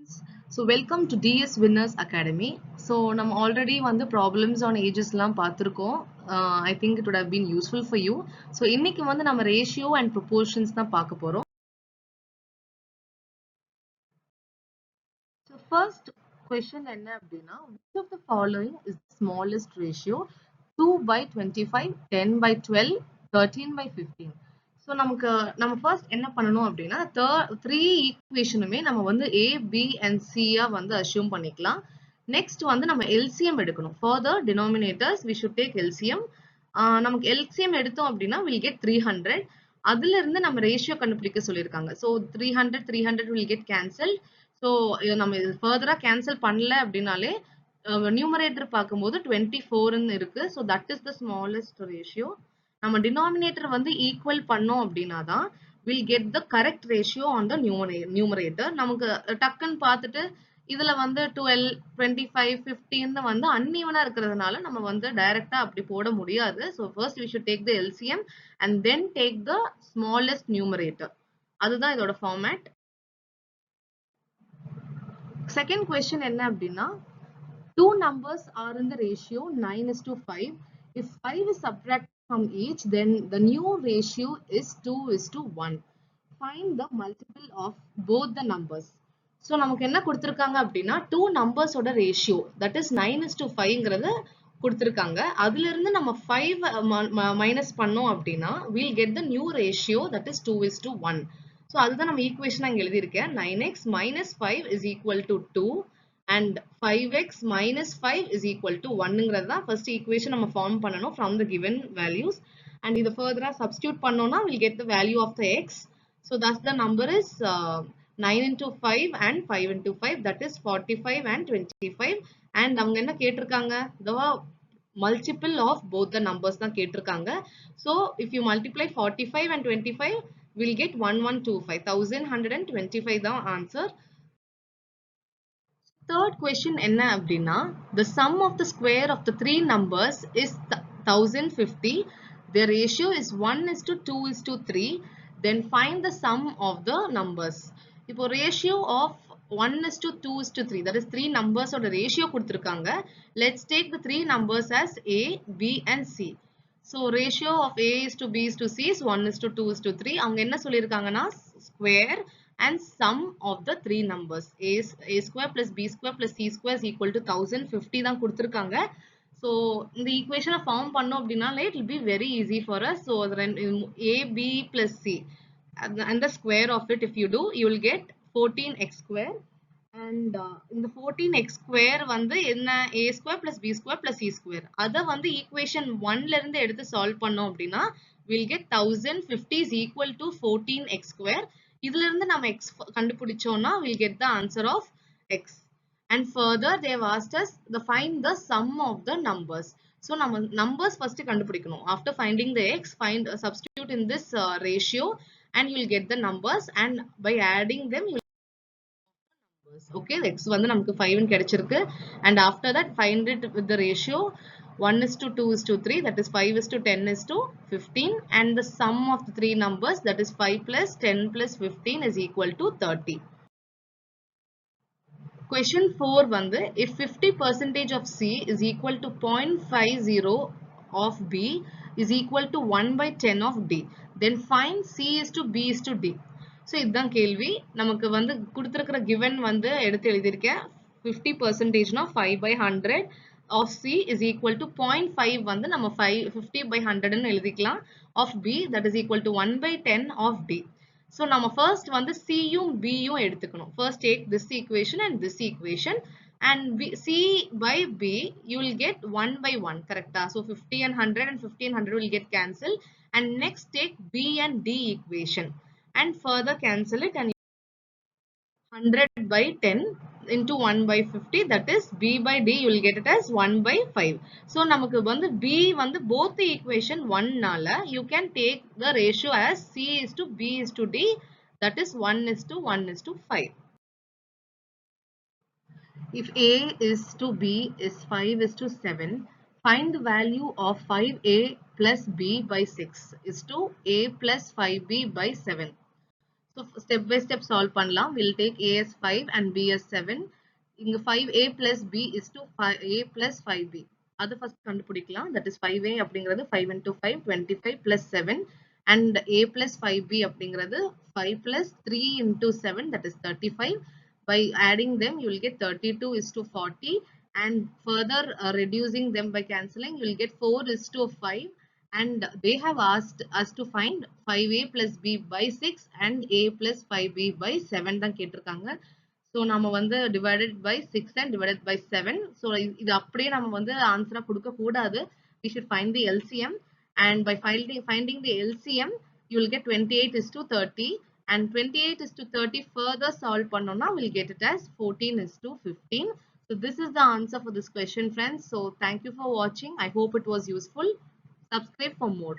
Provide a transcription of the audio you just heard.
students. So welcome to DS Winners Academy. So நம்ம already வந்து problems on ages லாம் பார்த்திருக்கோம். I think it would have been useful for you. So இன்னைக்கு வந்து நம்ம ratio and proportions தான் பார்க்க போறோம். So first question என்ன அப்படின்னா, which of the following is the smallest ratio? 2 by 25, 10 by 12, 13 by 15. So நம்ம ஃபர்ஸ்ட் என்ன பண்ணணும் அப்படின்னா த்ரீ ஈக்குவேஷனுமே நம்ம வந்து ஏ பி அண்ட் சியா வந்து அசியூம் பண்ணிக்கலாம். நெக்ஸ்ட் வந்து நம்ம எல்சிஎம் எடுக்கணும். For the denominators we should take LCM. நமக்கு எல்சிஎம் எடுத்தோம் அப்படின்னா வில் கெட் 300. அதுல இருந்து நம்ம ரேஷியோ கண்டுபிடிக்க சொல்லியிருக்காங்க. So 300 will get cancel. So நம்ம ஃபர்தரா கேன்சல் பண்ணல அப்படின்னாலே நியூமரேட்டர் பார்க்கும்போது 24ன்னு இருக்கு. So that is the smallest ratio. நம்ம டினாமினேட்டர் வந்து ஈக்குவல் பண்ணோம் அப்படின்னா தான் will get the correct ratio on the numerator. நமக்கு டக்குன்னு பார்த்துட்டு இதுல வந்து 12, 25, 15 வந்து அன்ஈவனா இருக்கிறதுனால நம்ம வந்து டைரக்டா அப்படி போட முடியாது. So first we should take the LCM and then take the smallest numerator. அதுதான் இதோட ஃபார்மேட். செகண்ட் கொஸ்டின் என்ன அப்படின்னா, two numbers are in the ratio 9:5. If 5 is subtracted from each, then the new ratio is 2:1. Find the multiple of both the numbers. So நமக்கு என்ன கொடுத்திருக்காங்க அப்படின்னா, two numbers ஓட ratio that is 9:5ங்கிறது கொடுத்திருக்காங்க. அதுல இருந்து நம்ம 5 மைனஸ் பண்ணோம் அப்படின்னா we'll get the new ratio that is 2:1. So அதுதான் நம்ம ஈக்குவேஷன் அங்க எழுதியிருக்கேன். 9x minus 5 is equal to 2 and 5x minus 5 is equal to 1ங்கிறது தான் first equation நம்ம ஃபார்ம் பண்ணணும் from the given values. And இதை further substitute பண்ணோம்னா we'll get the value of the x. So thus the number is 9 into 5 and 5 into 5, that is 45 and 25. And அவங்க என்ன கேட்டிருக்காங்க, the multiple of both the numbers தான் கேட்டிருக்காங்க. So if you multiply 45 and 25 we'll get 1125. 1125 தான் answer. Third question என்ன அப்படின்னா, the sum of the square of the three numbers is 1050. Their ratio is 1:2:3. Then find the sum of the numbers. இப்போ ratio of 1:2:3, that is three numbers ஓட ratio கொடுத்திருக்காங்க. Let's take the three numbers as A, B and C. So ratio of A is to B is to C is 1:2:3. அவங்க என்ன சொல்லியிருக்காங்கன்னா square and sum of the three numbers a square plus b square plus c square is equal to 1050 தான் கொடுத்திருக்காங்க. So இந்த ஈக்குவேஷனை form பண்ணோம் அப்படின்னாலே it will be very easy for us. So a b plus c and the square of it if you do, you will get 14x square. And இந்த 14x square வந்து என்ன, a square plus b square plus c square. அதை வந்து equation 1ல இருந்து எடுத்து solve பண்ணோம் அப்படின்னா we'll get 1050 is equal to 14x square. இதுல இருந்து நம்ம x கண்டுபிடிச்சோம்னா we'll get the answer of x. And further they have asked us to find the sum of the numbers. So நம்ம numbers first கண்டுபிடிக்கணும். After finding the x, substitute in this ratio and you will get the numbers, and by adding them you will get numbers. Okay, x வந்து நமக்கு 5 ன்னு கிடைச்சிருக்கு. And after that find it with the ratio 1:2:3, that is 5:10:15, and the sum of the three numbers, that is 5 plus 10 plus 15 is equal to 30. Question 4 வந்து, if 50% of C is equal to 0.50 of B is equal to 1/10 of D, then find C is to B is to D. So இதுதான் கேள்வி. நமக்கு வந்து கொடுத்திருக்கிற given வந்து எடுத்து எழுதியிருக்கேன். 50% னா 5/100 of C is equal to 0.5 வந்து நம்ம 50/100 ன்னு எழுதிக்கலாம். of B, that is equal to 1/10 of D. So நம்ம first வந்து C யும் B யும் எடுத்துக்கணும். First take this equation and this equation, and C by B you will get 1/1, correct? So 50 and 100 and 50 and 100 will get cancelled. And next take B and D equation and further cancel it, and 100/10 into 1/50, that is B by D you will get it as 1/5. So நமக்கு வந்து B வந்து both the equation 1 நால you can take the ratio as C is to B is to D, that is 1:1:5. If A is to B is 5:7, find the value of 5A plus B by 6 is to A plus 5B by 7. So step by step solve பண்ணலாம். We'll take A as 5 and B as 7. இங்க 5A plus B is to 5A plus 5B. அது first கண்டுபிடிக்கலாம். That is 5A அப்படிங்கிறது 5 into 5 25 plus 7 and A plus 5B அப்படிங்கிறது 5 plus 3 into 7 that is 35. By adding them you will get 32 is to 40 and further reducing them by cancelling you will get 4 is to 5. And they have asked us to find 5A plus B by 6 and A plus 5B by 7 தான் கேட்டிருக்காங்க. So நம்ம வந்து divided by 6 and divided by 7. So இது அப்படியே நம்ம வந்து ஆன்சரா கொடுக்க கூடாது. We should find the LCM and by finding the LCM you will get 28 is to 30 and 28 is to 30 further solve பண்ணோம்னா we'll get it as 14 is to 15. So this is the answer for this question friends. So thank you for watching. I hope it was useful. Subscribe for more.